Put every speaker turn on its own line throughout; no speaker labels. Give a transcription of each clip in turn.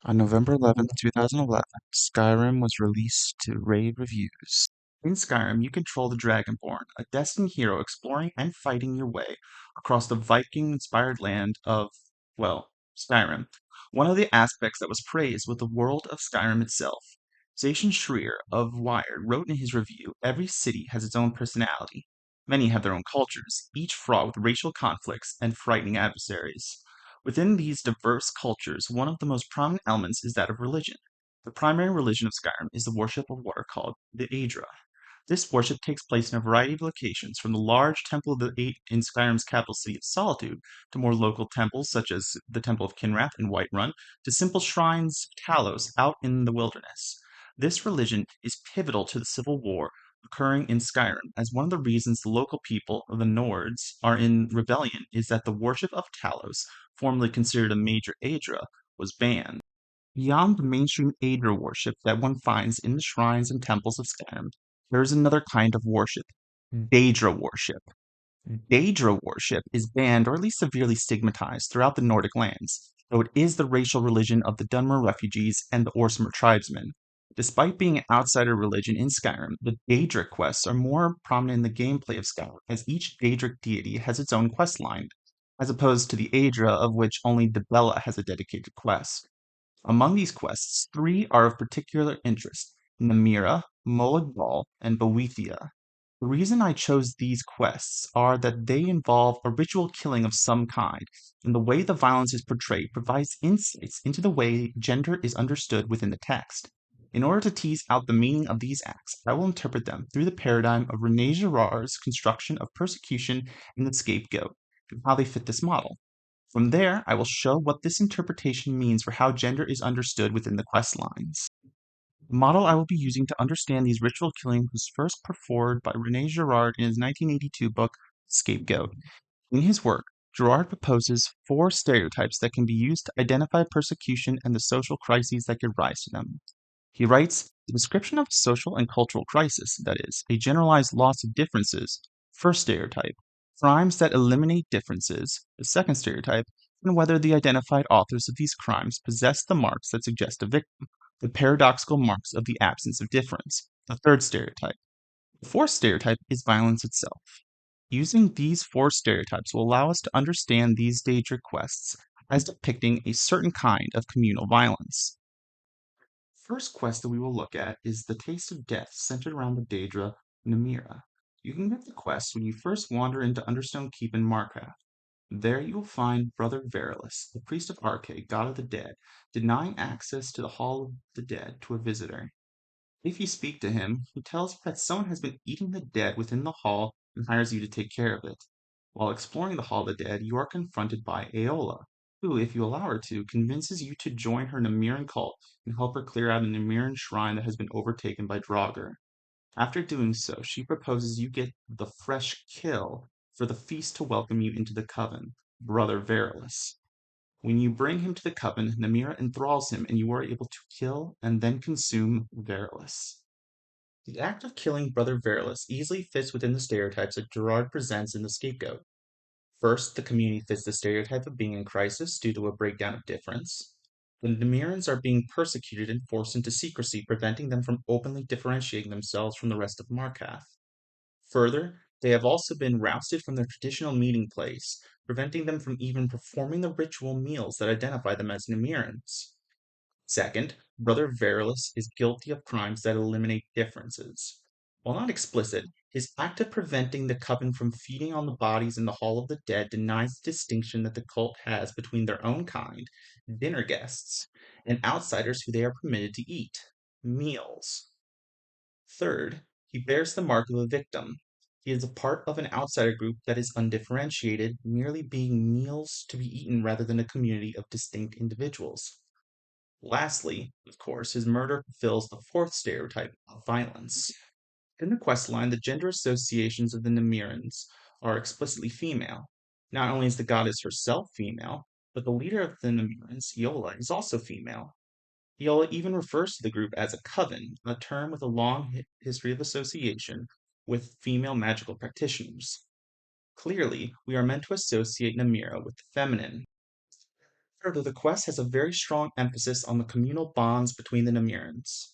On November 11th, 2011, Skyrim was released to rave reviews. In Skyrim, you control the Dragonborn, a destined hero exploring and fighting your way across the Viking-inspired land of, well, Skyrim. One of the aspects that was praised was the world of Skyrim itself. Zacian Schreier of Wired wrote in his review, "Every city has its own personality. Many have their own cultures, each fraught with racial conflicts and frightening adversaries. Within these diverse cultures, one of the most prominent elements is that of religion. The primary religion of Skyrim is the worship of what are called the Aedra. This worship takes place in a variety of locations, from the large Temple of the Eight in Skyrim's capital city of Solitude, to more local temples such as the Temple of Kinrath in Whiterun, to simple shrines of Talos out in the wilderness. This religion is pivotal to the civil war occurring in Skyrim, as one of the reasons the local people, the Nords, are in rebellion is that the worship of Talos, formerly considered a major Aedra, was banned. Beyond the mainstream Aedra worship that one finds in the shrines and temples of Skyrim, there is another kind of worship, Daedra worship. Daedra worship is banned or at least severely stigmatized throughout the Nordic lands, though it is the racial religion of the Dunmer refugees and the Orsimer tribesmen. Despite being an outsider religion in Skyrim, the Daedric quests are more prominent in the gameplay of Skyrim, as each Daedric deity has its own quest line, as opposed to the Aedra, of which only Dibella has a dedicated quest. Among these quests, three are of particular interest: Namira, Molag and Boethia. The reason I chose these quests are that they involve a ritual killing of some kind, and the way the violence is portrayed provides insights into the way gender is understood within the text. In order to tease out the meaning of these acts, I will interpret them through the paradigm of Rene Girard's construction of persecution and the scapegoat, and how they fit this model. From there, I will show what this interpretation means for how gender is understood within the quest lines. The model I will be using to understand these ritual killings was first put forward by Rene Girard in his 1982 book, Scapegoat. In his work, Girard proposes four stereotypes that can be used to identify persecution and the social crises that give rise to them. He writes, "The description of a social and cultural crisis, that is, a generalized loss of differences, first stereotype. Crimes that eliminate differences, the second stereotype, and whether the identified authors of these crimes possess the marks that suggest a victim, the paradoxical marks of the absence of difference, the third stereotype. The fourth stereotype is violence itself. Using these four stereotypes will allow us to understand these Daedric quests as depicting a certain kind of communal violence. First quest that we will look at is the Taste of Death, centered around the Daedra Namira. You can get the quest when you first wander into Understone Keep in Markarth. There you will find Brother Verilus, the priest of Arche, god of the dead, denying access to the Hall of the Dead to a visitor. If you speak to him, he tells you that someone has been eating the dead within the hall and hires you to take care of it. While exploring the Hall of the Dead, you are confronted by Aola, who, if you allow her to, convinces you to join her Namiran cult and help her clear out a Namiran shrine that has been overtaken by Draugr. After doing so, she proposes you get the fresh kill for the feast to welcome you into the coven, Brother Verilus. When you bring him to the coven, Namira enthralls him and you are able to kill and then consume Verilus. The act of killing Brother Verilus easily fits within the stereotypes that Girard presents in The Scapegoat. First, the community fits the stereotype of being in crisis due to a breakdown of difference. The Namirans are being persecuted and forced into secrecy, preventing them from openly differentiating themselves from the rest of Markath. Further, they have also been ousted from their traditional meeting place, preventing them from even performing the ritual meals that identify them as Namirans. Second, Brother Verilus is guilty of crimes that eliminate differences. While not explicit, his act of preventing the coven from feeding on the bodies in the Hall of the Dead denies the distinction that the cult has between their own kind, dinner guests, and outsiders who they are permitted to eat, meals. Third, he bears the mark of a victim. He is a part of an outsider group that is undifferentiated, merely being meals to be eaten rather than a community of distinct individuals. Lastly, of course, his murder fulfills the fourth stereotype of violence. In the quest line, the gender associations of the Namirans are explicitly female. Not only is the goddess herself female, but the leader of the Namirans, Iola, is also female. Iola even refers to the group as a coven, a term with a long history of association with female magical practitioners. Clearly, we are meant to associate Namira with the feminine. Further, the quest has a very strong emphasis on the communal bonds between the Namirans.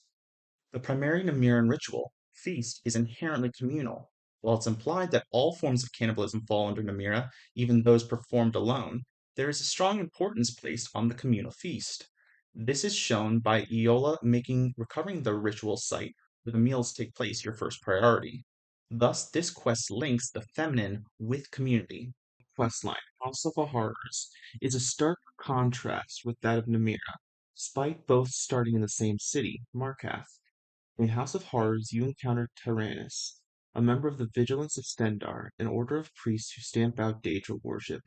The primary Namiran ritual, feast, is inherently communal. While it's implied that all forms of cannibalism fall under Namira, even those performed alone, there is a strong importance placed on the communal feast. This is shown by Iola making recovering the ritual site where the meals take place your first priority. Thus, this quest links the feminine with community. Questline, House of the Horrors, is a stark contrast with that of Namira, despite both starting in the same city, Markath. In House of Horrors you encounter Tyrannus, a member of the Vigilance of Stendarr, an order of priests who stamp out Daedra worship.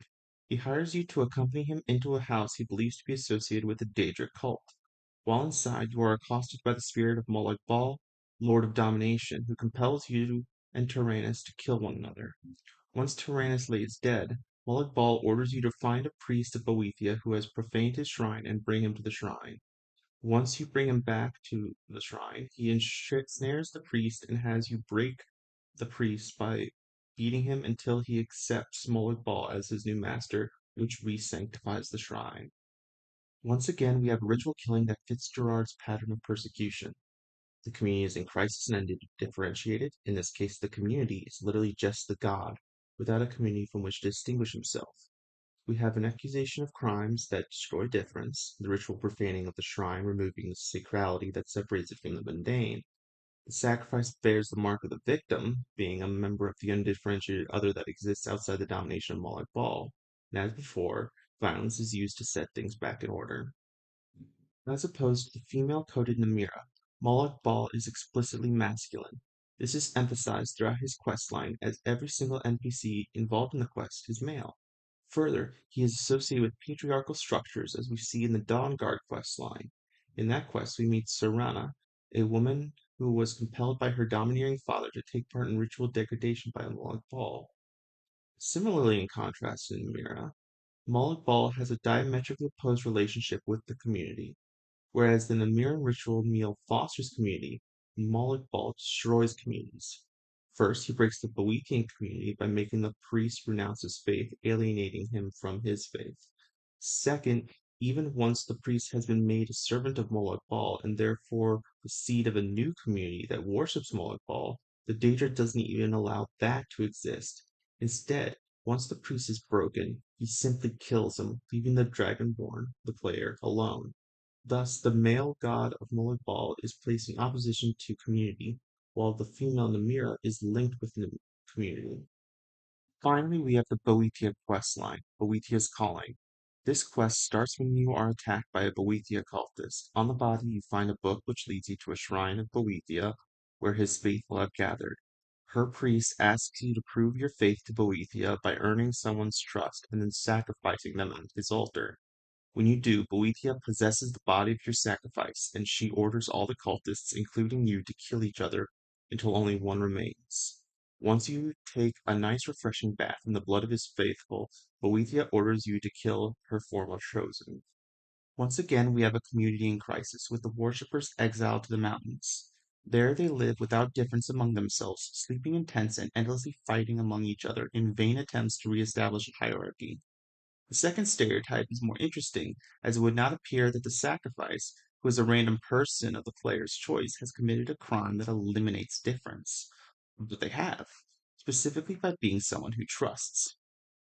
He hires you to accompany him into a house he believes to be associated with the Daedric cult. While inside, you are accosted by the spirit of Molag Bal, Lord of Domination, who compels you and Tyrannus to kill one another. Once Tyrannus lays dead, Molag Bal orders you to find a priest of Boethia who has profaned his shrine and bring him to the shrine. Once you bring him back to the shrine, he ensnares the priest and has you break the priest by beating him until he accepts Molag Bal as his new master, which re-sanctifies the shrine. Once again, we have ritual killing that fits Girard's pattern of persecution. The community is in crisis and undifferentiated. In this case, the community is literally just the god, without a community from which to distinguish himself. We have an accusation of crimes that destroy difference, the ritual profaning of the shrine, removing the sacrality that separates it from the mundane. The sacrifice bears the mark of the victim, being a member of the undifferentiated other that exists outside the domination of Molag Bal. And as before, violence is used to set things back in order. As opposed to the female-coded Namira, Molag Bal is explicitly masculine. This is emphasized throughout his questline, as every single NPC involved in the quest is male. Further, he is associated with patriarchal structures, as we see in the Dawnguard questline. In that quest, we meet Serana, a woman who was compelled by her domineering father to take part in ritual degradation by Molag Bal. Similarly, in contrast to Namira, Molag Bal has a diametrically opposed relationship with the community. Whereas the Namiran ritual meal fosters community, Molag Bal destroys communities. First, he breaks the Boethian community by making the priest renounce his faith, alienating him from his faith. Second, even once the priest has been made a servant of Molag Bal and therefore the seed of a new community that worships Molag Bal, the Daedra doesn't even allow that to exist. Instead, once the priest is broken, he simply kills him, leaving the Dragonborn, the player, alone. Thus, the male god of Molag Bal is placed in opposition to community, while the female Namira is linked with the community. Finally, we have the Boethia questline, Boethia's Calling. This quest starts when you are attacked by a Boethia cultist. On the body, you find a book which leads you to a shrine of Boethia, where his faithful have gathered. Her priest asks you to prove your faith to Boethia by earning someone's trust and then sacrificing them at his altar. When you do, Boethia possesses the body of your sacrifice, and she orders all the cultists, including you, to kill each other until only one remains. Once you take a nice refreshing bath in the blood of his faithful, Boethia orders you to kill her former chosen. Once again, we have a community in crisis, with the worshippers exiled to the mountains. There they live without difference among themselves, sleeping in tents and endlessly fighting among each other in vain attempts to re-establish a hierarchy. The second stereotype is more interesting, as it would not appear that the sacrifice, who is a random person of the player's choice, has committed a crime that eliminates difference. But they have, specifically by being someone who trusts.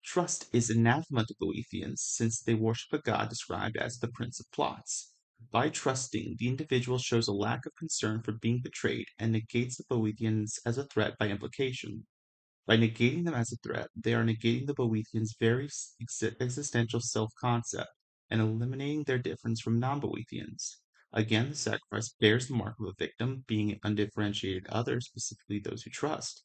Trust is anathema to Boethians, since they worship a god described as the Prince of Plots. By trusting, the individual shows a lack of concern for being betrayed and negates the Boethians as a threat by implication. By negating them as a threat, they are negating the Boethians' very existential self-concept and eliminating their difference from non-Boethians. Again, the sacrifice bears the mark of a victim, being an undifferentiated other, specifically those who trust.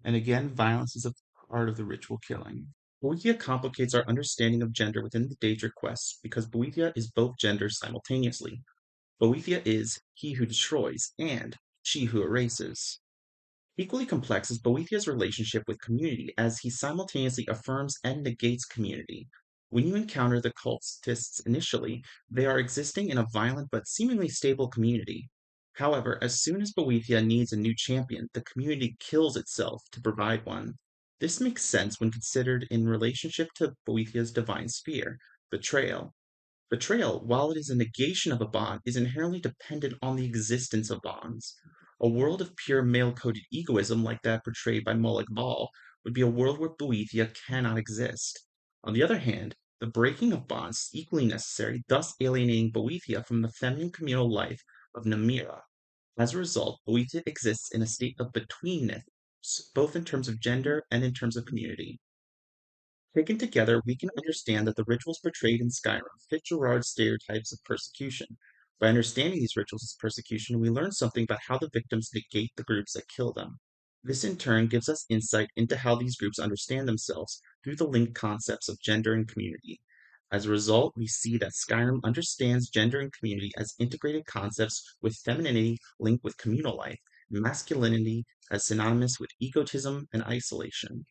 And again, violence is a part of the ritual killing. Boethia complicates our understanding of gender within the Daedric quest because Boethia is both genders simultaneously. Boethia is he who destroys and she who erases. Equally complex is Boethia's relationship with community, as he simultaneously affirms and negates community. When you encounter the cultists initially, they are existing in a violent but seemingly stable community. However, as soon as Boethia needs a new champion, the community kills itself to provide one. This makes sense when considered in relationship to Boethia's divine spear, betrayal. Betrayal, while it is a negation of a bond, is inherently dependent on the existence of bonds. A world of pure male-coded egoism like that portrayed by Moloch Ball would be a world where Boethia cannot exist. On the other hand, the breaking of bonds is equally necessary, thus alienating Boethia from the feminine communal life of Namira. As a result, Boethia exists in a state of betweenness, both in terms of gender and in terms of community. Taken together, we can understand that the rituals portrayed in Skyrim fit Girard's stereotypes of persecution. By understanding these rituals as persecution, we learn something about how the victims negate the groups that kill them. This in turn gives us insight into how these groups understand themselves through the linked concepts of gender and community. As a result, we see that Skyrim understands gender and community as integrated concepts with femininity linked with communal life, masculinity as synonymous with egotism and isolation.